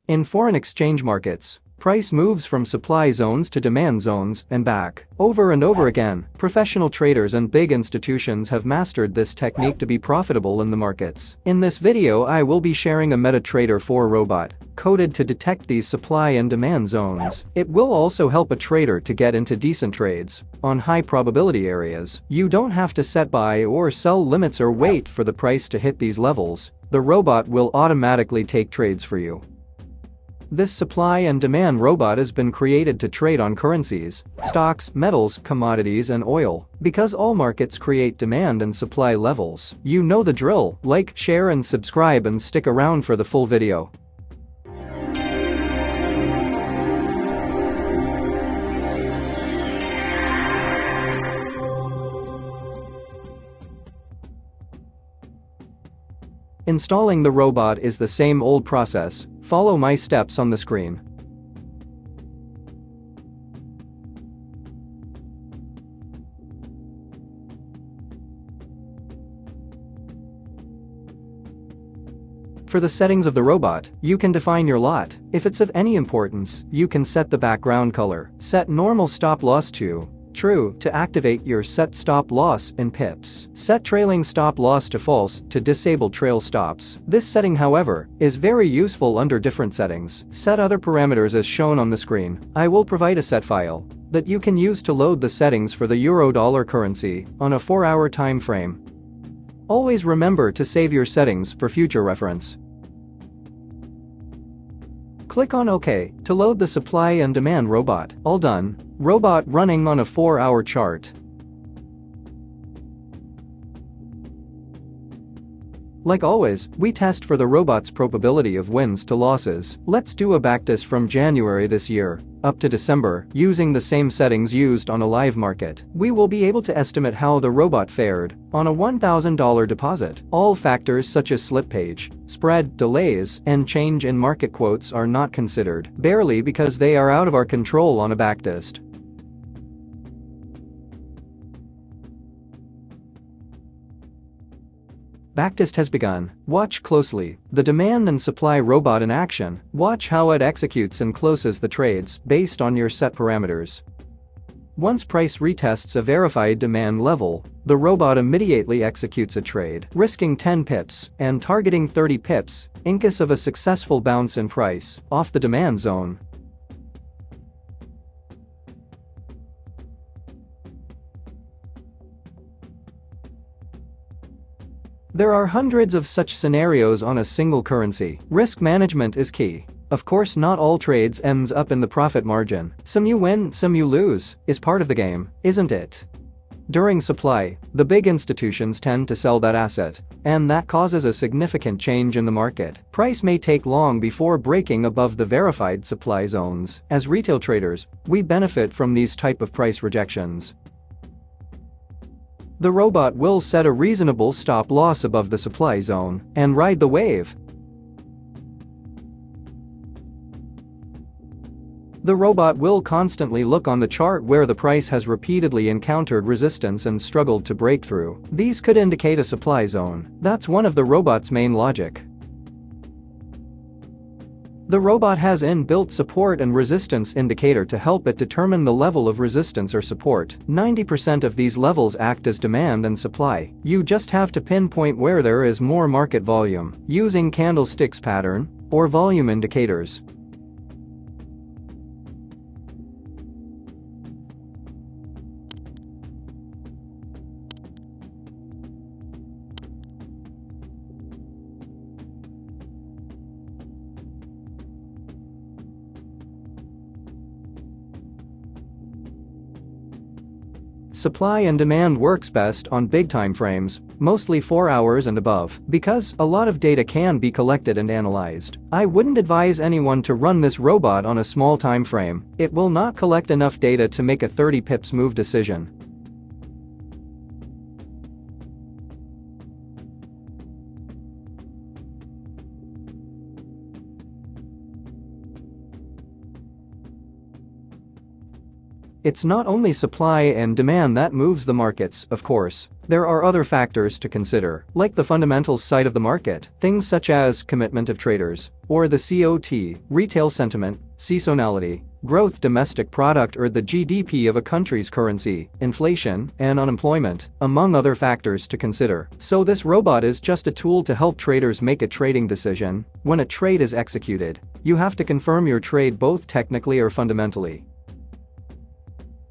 In foreign exchange markets, price moves from supply zones to demand zones and back. Over and over again, professional traders and big institutions have mastered this technique to be profitable in the markets. In this video, I will be sharing a MT4 robot coded to detect these supply and demand zones. It will also help a trader to get into decent trades on high probability areas. You don't have to set buy or sell limits or wait for the price to hit these levels. The robot will automatically take trades for you. This supply and demand robot has been created to trade on currencies, stocks, metals, commodities and oil. Because all markets create demand and supply levels. You know the drill. Like, share and subscribe and stick around for the full video. Installing the robot is the same old process. Follow my steps on the screen. For the settings of the robot, you can define your lot. If it's of any importance, you can set the background color. Set normal stop loss to true to activate your set stop loss in pips. Set trailing stop loss to false to disable trail stops. This setting, however, is very useful under different settings. Set other parameters as shown on the screen. I will provide a set file that you can use to load the settings for the euro-dollar currency on a 4-hour time frame. Always remember to save your settings for future reference. Click on OK to load the supply and demand robot. All done. Robot running on a 4-hour chart. Like always, we test for the robot's probability of wins to losses. Let's do a backtest from January this year up to December using the same settings used on a live market. We will be able to estimate how the robot fared on a $1,000 deposit. All factors such as slip page, spread, delays, and change in market quotes are not considered, barely because they are out of our control on a backtest. Backtest has begun. Watch closely. The demand and supply robot in action. Watch how it executes and closes the trades based on your set parameters. Once price retests a verified demand level, the robot immediately executes a trade, risking 10 pips and targeting 30 pips in case of a successful bounce in price off the demand zone. There are hundreds of such scenarios on a single currency. Risk management is key. Of course, not all trades ends up in the profit margin. Some you win, some you lose, is part of the game, isn't it? During supply, the big institutions tend to sell that asset, and that causes a significant change in the market. Price may take long before breaking above the verified supply zones. As retail traders, we benefit from these type of price rejections. The robot will set a reasonable stop loss above the supply zone and ride the wave. The robot will constantly look on the chart where the price has repeatedly encountered resistance and struggled to break through. These could indicate a supply zone. That's one of the robot's main logic. The robot has inbuilt support and resistance indicator to help it determine the level of resistance or support. 90% of these levels act as demand and supply. You just have to pinpoint where there is more market volume using candlesticks pattern or volume indicators. Supply and demand works best on big time frames, mostly 4 hours and above, because a lot of data can be collected and analyzed. I wouldn't advise anyone to run this robot on a small time frame. It will not collect enough data to make a 30 pips move decision. It's not only supply and demand that moves the markets, of course. There are other factors to consider, like the fundamentals side of the market, things such as commitment of traders, or the COT, retail sentiment, seasonality, growth domestic product or the GDP of a country's currency, inflation, and unemployment, among other factors to consider. So this robot is just a tool to help traders make a trading decision. When a trade is executed, you have to confirm your trade both technically or fundamentally.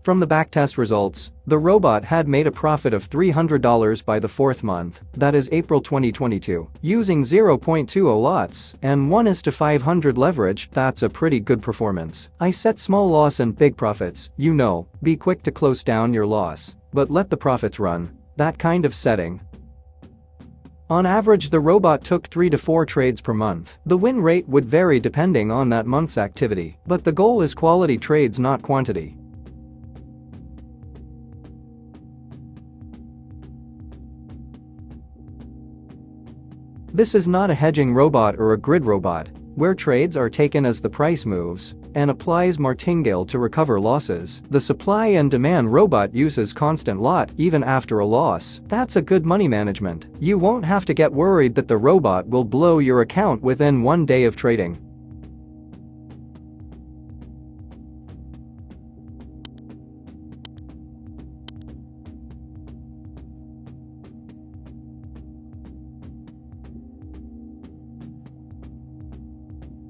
From the backtest results, the robot had made a profit of $300 by the fourth month, that is April 2022, using 0.20 lots and 1:500 leverage. That's a pretty good performance. I set small loss and big profits, be quick to close down your loss, but let the profits run. That kind of setting. On average, the robot took 3 to 4 trades per month. The win rate would vary depending on that month's activity, but the goal is quality trades, not quantity. This is not a hedging robot or a grid robot, where trades are taken as the price moves, and applies martingale to recover losses. The supply and demand robot uses constant lot even after a loss. That's a good money management. You won't have to get worried that the robot will blow your account within 1 day of trading.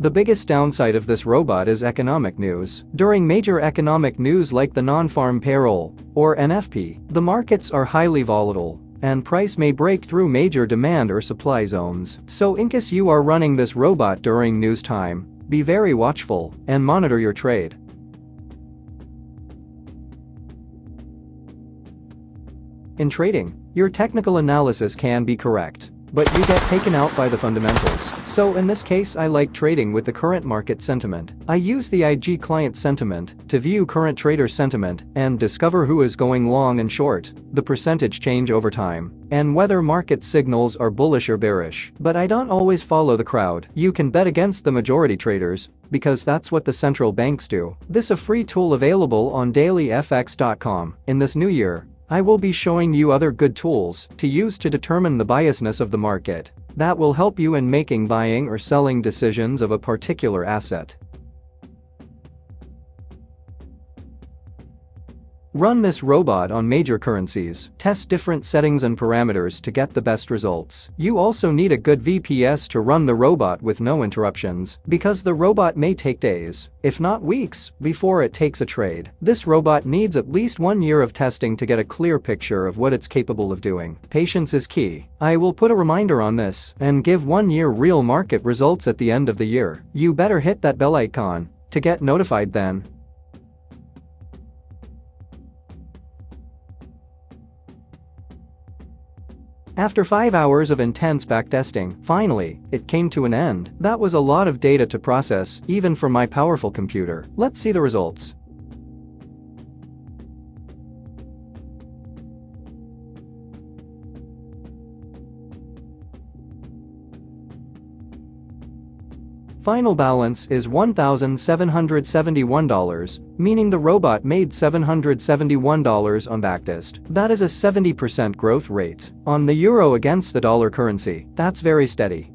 The biggest downside of this robot is economic news. During major economic news like the non-farm payroll, or NFP, the markets are highly volatile, and price may break through major demand or supply zones. So in case you are running this robot during news time, be very watchful and monitor your trade. In trading, your technical analysis can be correct, but you get taken out by the fundamentals. So in this case, I like trading with the current market sentiment. I use the IG client sentiment to view current trader sentiment and discover who is going long and short, the percentage change over time, and whether market signals are bullish or bearish. But I don't always follow the crowd. You can bet against the majority traders, because that's what the central banks do. This is a free tool available on dailyfx.com. In this new year, I will be showing you other good tools to use to determine the biasness of the market that will help you in making buying or selling decisions of a particular asset. Run this robot on major currencies. Test different settings and parameters to get the best results. You also need a good VPS to run the robot with no interruptions, because the robot may take days, if not weeks, before it takes a trade. This robot needs at least 1 year of testing to get a clear picture of what it's capable of doing. Patience is key. I will put a reminder on this and give 1 year real market results at the end of the year. You better hit that bell icon to get notified then. After 5 hours of intense backtesting, finally, it came to an end. That was a lot of data to process, even for my powerful computer. Let's see the results. Final balance is $1,771, meaning the robot made $771 on backtest. That is a 70% growth rate. On the euro against the dollar currency, that's very steady.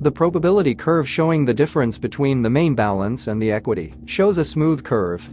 The probability curve showing the difference between the main balance and the equity shows a smooth curve.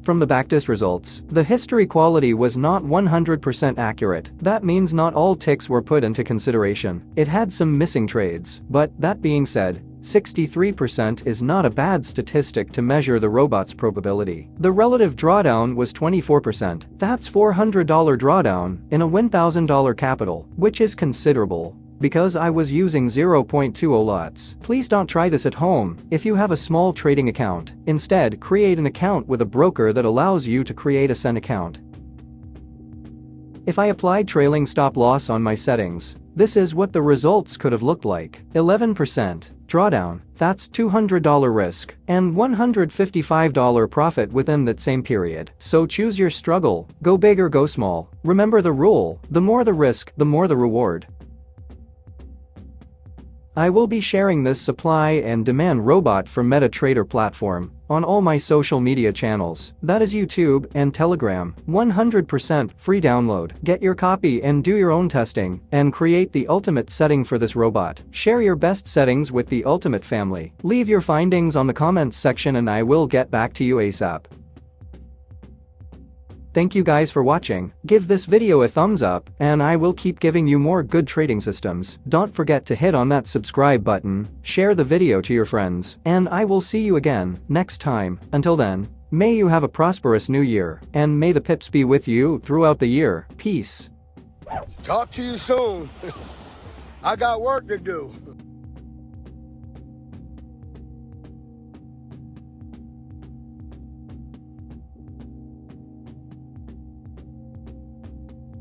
From the backtest results, the history quality was not 100% accurate. That means not all ticks were put into consideration. It had some missing trades, but that being said, 63% is not a bad statistic to measure the robot's probability. The relative drawdown was 24%. That's $400 drawdown in a $1,000 capital, which is considerable, because I was using 0.20 lots. Please don't try this at home if you have a small trading account. Instead, create an account with a broker that allows you to create a SEN account. If I applied trailing stop loss on my settings, this is what the results could have looked like. 11% drawdown, that's $200 risk, and $155 profit within that same period. So choose your struggle, go big or go small. Remember the rule, the more the risk, the more the reward. I will be sharing this supply and demand robot from MetaTrader platform on all my social media channels, that is YouTube and Telegram. 100% free download. Get your copy and do your own testing and create the ultimate setting for this robot. Share your best settings with the ultimate family. Leave your findings on the comments section and I will get back to you ASAP. Thank you guys for watching. Give this video a thumbs up and I will keep giving you more good trading systems. Don't forget to hit on that subscribe button, share the video to your friends, and I will see you again next time. Until then, may you have a prosperous new year and may the pips be with you throughout the year. Peace. Talk to you soon. I got work to do.